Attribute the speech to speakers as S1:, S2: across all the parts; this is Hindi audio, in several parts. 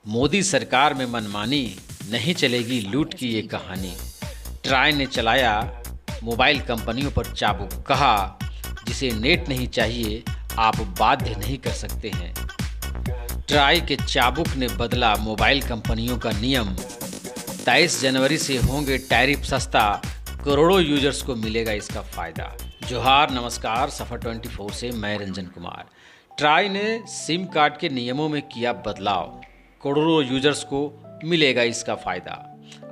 S1: मोदी सरकार में मनमानी, नहीं चलेगी लूट की ये कहानी। ट्राई ने चलाया मोबाइल कंपनियों पर चाबुक, कहा जिसे नेट नहीं चाहिए आप बाध्य नहीं कर सकते हैं। ट्राई के चाबुक ने बदला मोबाइल कंपनियों का नियम। 23 जनवरी से होंगे टैरिफ सस्ता, करोड़ों यूजर्स को मिलेगा इसका फायदा। जोहार, नमस्कार। सफर 24 से मैं रंजन कुमार। ट्राई ने सिम कार्ड के नियमों में किया बदलाव, करोड़ों यूजर्स को मिलेगा इसका फ़ायदा।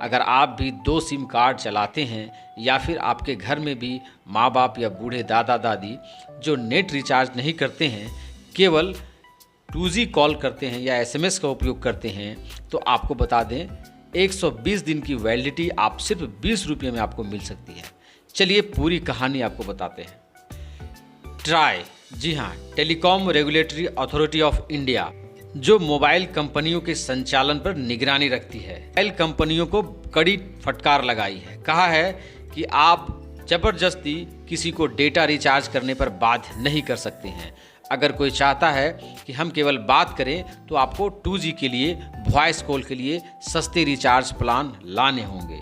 S1: अगर आप भी 2 सिम कार्ड चलाते हैं या फिर आपके घर में भी माँ बाप या बूढ़े दादा दादी जो नेट रिचार्ज नहीं करते हैं, केवल 2G कॉल करते हैं या SMS का उपयोग करते हैं, तो आपको बता दें 120 दिन की वैलिडिटी आप सिर्फ 20 रुपये में आपको मिल सकती है। चलिए पूरी कहानी आपको बताते हैं। ट्राई, जी हाँ, telecom regulatory authority of India, जो मोबाइल कंपनियों के संचालन पर निगरानी रखती है, मोबाइल कंपनियों को कड़ी फटकार लगाई है। कहा है कि आप जबरदस्ती किसी को डेटा रिचार्ज करने पर बाध्य नहीं कर सकते हैं। अगर कोई चाहता है कि हम केवल बात करें तो आपको 2G के लिए, वॉइस कॉल के लिए सस्ते रिचार्ज प्लान लाने होंगे।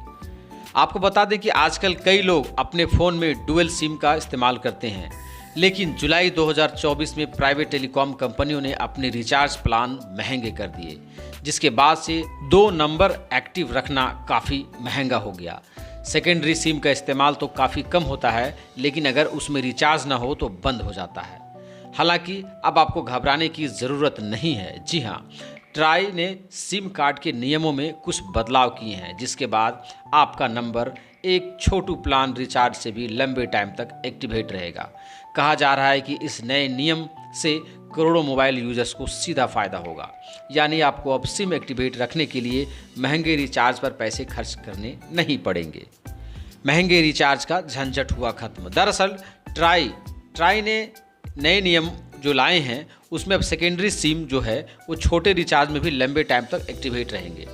S1: आपको बता दें कि आजकल कई लोग अपने फ़ोन में डुअल सिम का इस्तेमाल करते हैं, लेकिन जुलाई 2024 में प्राइवेट टेलीकॉम कंपनियों ने अपने रिचार्ज प्लान महंगे कर दिए, जिसके बाद से 2 नंबर एक्टिव रखना काफ़ी महंगा हो गया। सेकेंडरी सिम का इस्तेमाल तो काफ़ी कम होता है, लेकिन अगर उसमें रिचार्ज ना हो तो बंद हो जाता है। हालांकि अब आपको घबराने की ज़रूरत नहीं है। जी हाँ, ट्राई ने सिम कार्ड के नियमों में कुछ बदलाव किए हैं, जिसके बाद आपका नंबर एक छोटू प्लान रिचार्ज से भी लंबे टाइम तक एक्टिवेट रहेगा। कहा जा रहा है कि इस नए नियम से करोड़ों मोबाइल यूजर्स को सीधा फ़ायदा होगा, यानी आपको अब सिम एक्टिवेट रखने के लिए महंगे रिचार्ज पर पैसे खर्च करने नहीं पड़ेंगे। महंगे रिचार्ज का झंझट हुआ खत्म। दरअसल ट्राई ने नए नियम जो लाए हैं, उसमें अब सेकेंडरी सिम जो है वो छोटे रिचार्ज में भी लंबे टाइम तक एक्टिवेट रहेंगे।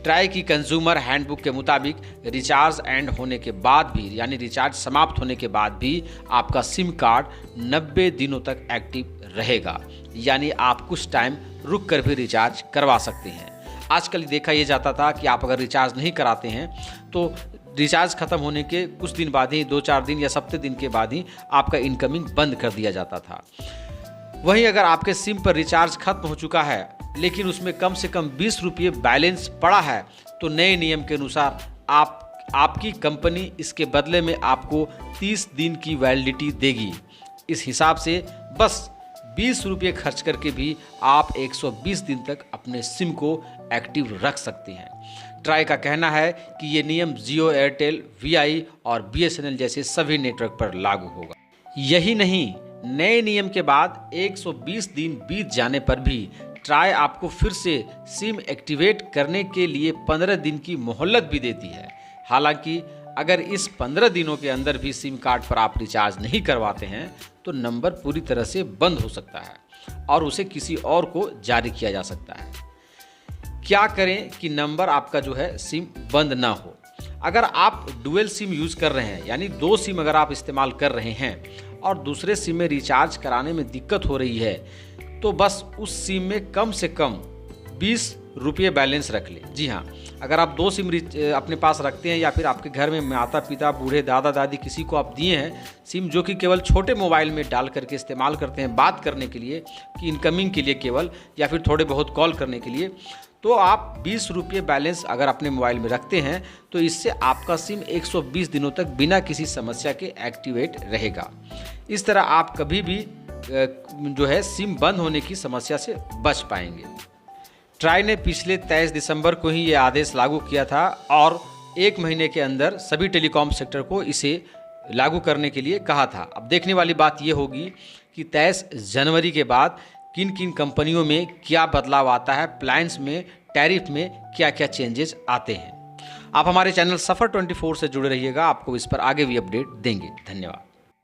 S1: ट्राई की कंज्यूमर हैंडबुक के मुताबिक रिचार्ज एंड होने के बाद भी, यानी रिचार्ज समाप्त होने के बाद भी आपका सिम कार्ड 90 दिनों तक एक्टिव रहेगा, यानी आप कुछ टाइम रुक कर भी रिचार्ज करवा सकते हैं। आजकल देखा यह जाता था कि आप अगर रिचार्ज नहीं कराते हैं तो रिचार्ज खत्म होने के कुछ दिन बाद ही, 2-4 दिन या 7 दिन के बाद ही आपका इनकमिंग बंद कर दिया जाता था। वहीं अगर आपके सिम पर रिचार्ज खत्म हो चुका है लेकिन उसमें कम से कम 20 रुपये बैलेंस पड़ा है, तो नए नियम के अनुसार आपकी कंपनी इसके बदले में आपको 30 दिन की वैलिडिटी देगी। इस हिसाब से बस 20 रुपये खर्च करके भी आप 120 दिन तक अपने सिम को एक्टिव रख सकते हैं। ट्राई का कहना है कि ये नियम जियो, एयरटेल, VI और BSNL जैसे सभी नेटवर्क पर लागू होगा। यही नहीं, नए नियम के बाद 120 दिन बीत जाने पर भी ट्राई आपको फिर से सिम एक्टिवेट करने के लिए 15 दिन की मोहलत भी देती है। हालांकि अगर इस 15 दिनों के अंदर भी सिम कार्ड पर आप रिचार्ज नहीं करवाते हैं तो नंबर पूरी तरह से बंद हो सकता है और उसे किसी और को जारी किया जा सकता है। क्या करें कि नंबर आपका जो है सिम बंद ना हो? अगर आप डुअल सिम यूज़ कर रहे हैं, यानी 2 सिम अगर आप इस्तेमाल कर रहे हैं और दूसरे सिम में रिचार्ज कराने में दिक्कत हो रही है, तो बस उस सिम में कम से कम 20 रुपये बैलेंस रख लें। जी हाँ, अगर आप 2 सिम अपने पास रखते हैं या फिर आपके घर में माता पिता, बूढ़े दादा दादी किसी को आप दिए हैं सिम, जो कि केवल छोटे मोबाइल में डाल करके इस्तेमाल करते हैं बात करने के लिए, कि इनकमिंग के लिए केवल, या फिर थोड़े बहुत कॉल करने के लिए, तो आप 20 रुपये बैलेंस अगर अपने मोबाइल में रखते हैं तो इससे आपका सिम 120 दिनों तक बिना किसी समस्या के एक्टिवेट रहेगा। इस तरह आप कभी भी जो है सिम बंद होने की समस्या से बच पाएंगे। ट्राई ने पिछले 23 दिसंबर को ही ये आदेश लागू किया था और 1 महीने के अंदर सभी टेलीकॉम सेक्टर को इसे लागू करने के लिए कहा था। अब देखने वाली बात ये होगी कि 23 जनवरी के बाद किन किन कंपनियों में क्या बदलाव आता है, प्लान्स में, टैरिफ में क्या क्या चेंजेस आते हैं। आप हमारे चैनल सफ़र 24 से जुड़े रहिएगा, आपको इस पर आगे भी अपडेट देंगे। धन्यवाद।